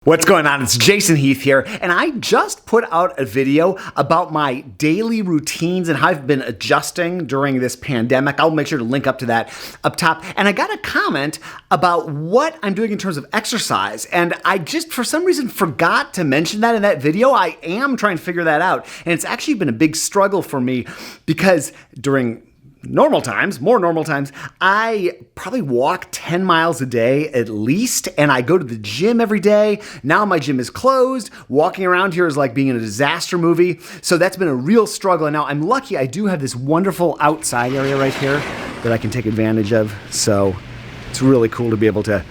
What's going on? It's Jason Heath here, and I just put out a video about my daily routines and how I've been adjusting during this pandemic. I'll make sure to link up to that up top. And I got a comment about what I'm doing in terms of exercise, and I just, for some reason, forgot to mention that in that video. I am trying to figure that out, and it's actually been a big struggle for me because during more normal times, I probably walk 10 miles a day at least, and I go to the gym every day. Now my gym is closed. Walking around here is like being in a disaster movie. So that's been a real struggle. And now I'm lucky I do have this wonderful outside area right here that I can take advantage of. So it's really cool to be able to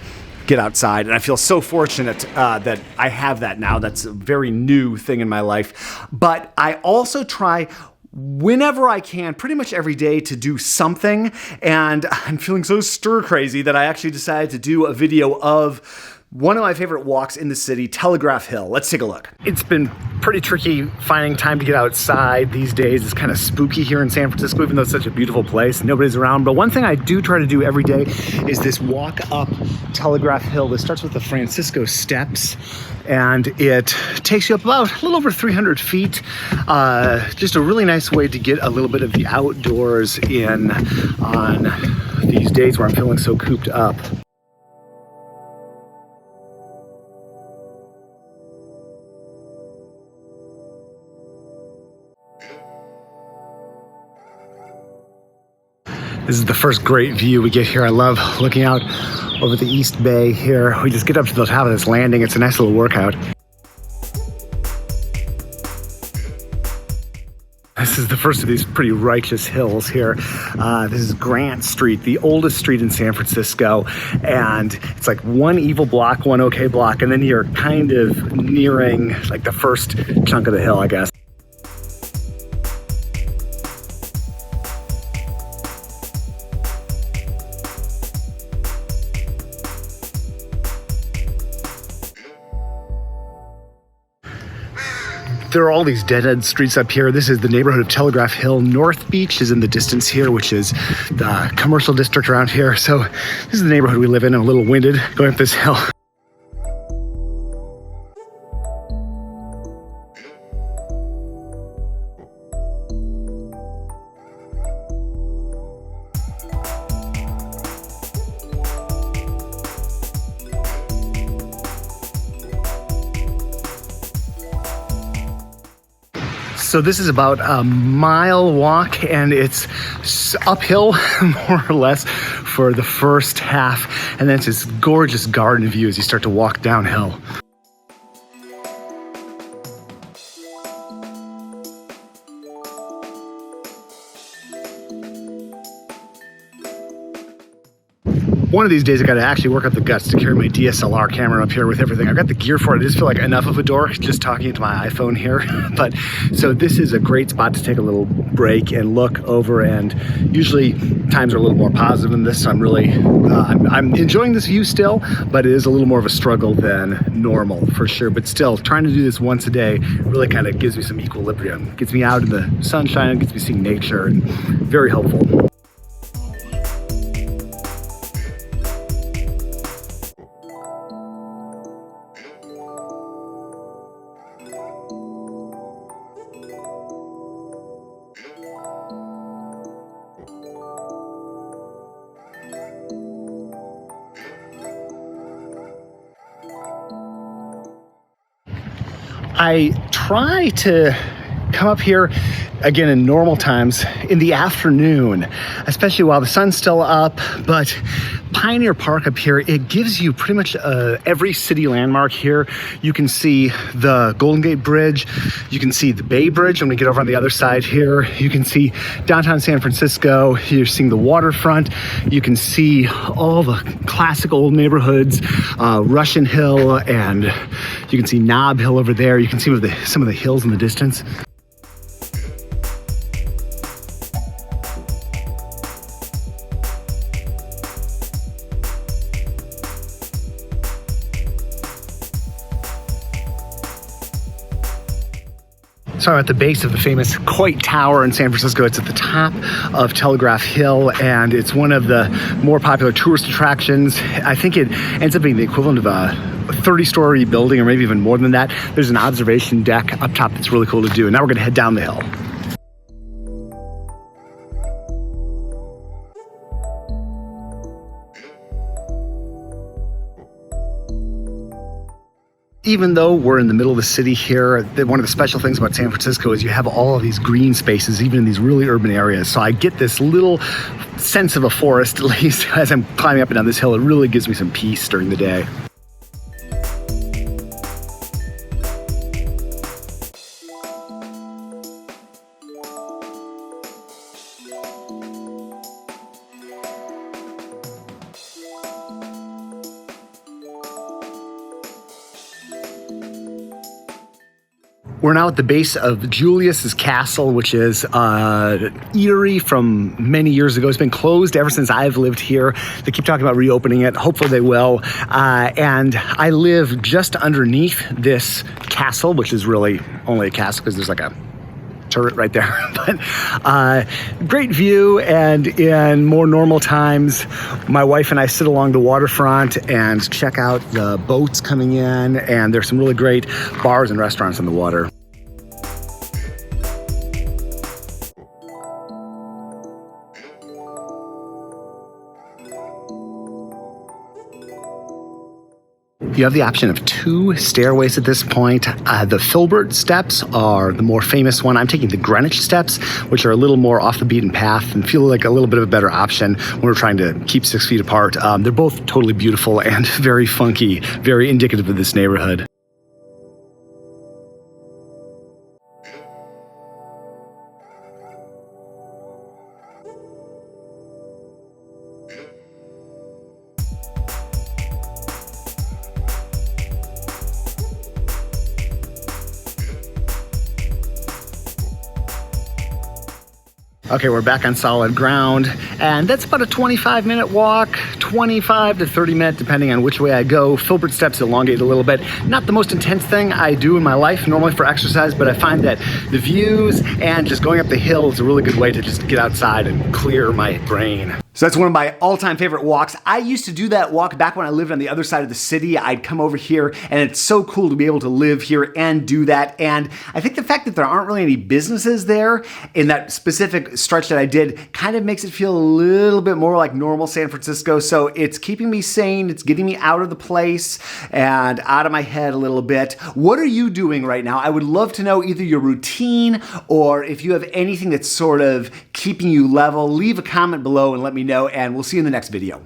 get outside. And I feel so fortunate that I have that now. That's a very new thing in my life. But I also try whenever I can, pretty much every day, to do something. And I'm feeling so stir crazy that I actually decided to do a video of one of my favorite walks in the city, Telegraph Hill. Let's take a look. It's been pretty tricky finding time to get outside these days. It's kind of spooky here in San Francisco, even though it's such a beautiful place. Nobody's around. But one thing I do try to do every day is this walk up Telegraph Hill. This starts with the Francisco Steps, and it takes you up about a little over 300 feet. Just a really nice way to get a little bit of the outdoors in on these days where I'm feeling so cooped up. This is the first great view we get here. I love looking out over the East Bay here. We just get up to the top of this landing. It's a nice little workout. This is the first of these pretty righteous hills here. This is Grant Street, the oldest street in San Francisco. And it's like one evil block, one okay block, and then you're kind of nearing like the first chunk of the hill, I guess. There are all these dead-end streets up here. This is the neighborhood of Telegraph Hill. North Beach is in the distance here, which is the commercial district around here. So this is the neighborhood we live in. I'm a little winded going up this hill. So this is about a mile walk, and it's uphill more or less for the first half, and then it's this gorgeous garden view as you start to walk downhill. One of these days I got to actually work up the guts to carry my DSLR camera up here with everything. I've got the gear for it. I just feel like enough of a dork just talking into my iPhone here. But so this is a great spot to take a little break and look over, and usually times are a little more positive than this. So I'm really, I'm enjoying this view still, but it is a little more of a struggle than normal for sure. But still, trying to do this once a day really kind of gives me some equilibrium. Gets me out in the sunshine, gets me seeing nature, and very helpful. I try to come up here again in normal times in the afternoon, especially while the sun's still up. But Pioneer Park up here, it gives you pretty much every city landmark here. You can see the Golden Gate Bridge. You can see the Bay Bridge. I'm gonna get over on the other side here. You can see downtown San Francisco. You're seeing the waterfront. You can see all the classic old neighborhoods, Russian Hill, and you can see Nob Hill over there. You can see some of the hills in the distance. So I'm at the base of the famous Coit Tower in San Francisco. It's at the top of Telegraph Hill, and it's one of the more popular tourist attractions. I think it ends up being the equivalent of 30-story building, or maybe even more than that. There's an observation deck up top that's really cool to do. And now we're gonna head down the hill. Even though we're in the middle of the city here, one of the special things about San Francisco is you have all of these green spaces, even in these really urban areas. So I get this little sense of a forest, at least, as I'm climbing up and down this hill. It really gives me some peace during the day. We're now at the base of Julius's Castle, which is an eatery from many years ago. It's been closed ever since I've lived here. They keep talking about reopening it. Hopefully they will. And I live just underneath this castle, which is really only a castle because there's like a turret right there. But great view, and in more normal times, my wife and I sit along the waterfront and check out the boats coming in, and there's some really great bars and restaurants on the water. You have the option of 2 stairways at this point. The Filbert steps are the more famous one. I'm taking the Greenwich steps, which are a little more off the beaten path and feel like a little bit of a better option when we're trying to keep 6 feet apart. They're both totally beautiful and very funky, very indicative of this neighborhood. Okay, we're back on solid ground, and that's about a 25-minute walk, 25 to 30 minutes, depending on which way I go. Filbert steps elongate a little bit. Not the most intense thing I do in my life normally for exercise, but I find that the views and just going up the hill is a really good way to just get outside and clear my brain. So that's one of my all-time favorite walks. I used to do that walk back when I lived on the other side of the city. I'd come over here, and it's so cool to be able to live here and do that. And I think the fact that there aren't really any businesses there in that specific stretch that I did kind of makes it feel a little bit more like normal San Francisco. So it's keeping me sane. It's getting me out of the place and out of my head a little bit. What are you doing right now? I would love to know either your routine or if you have anything that's sort of keeping you level. Leave a comment below and let me know, and we'll see you in the next video.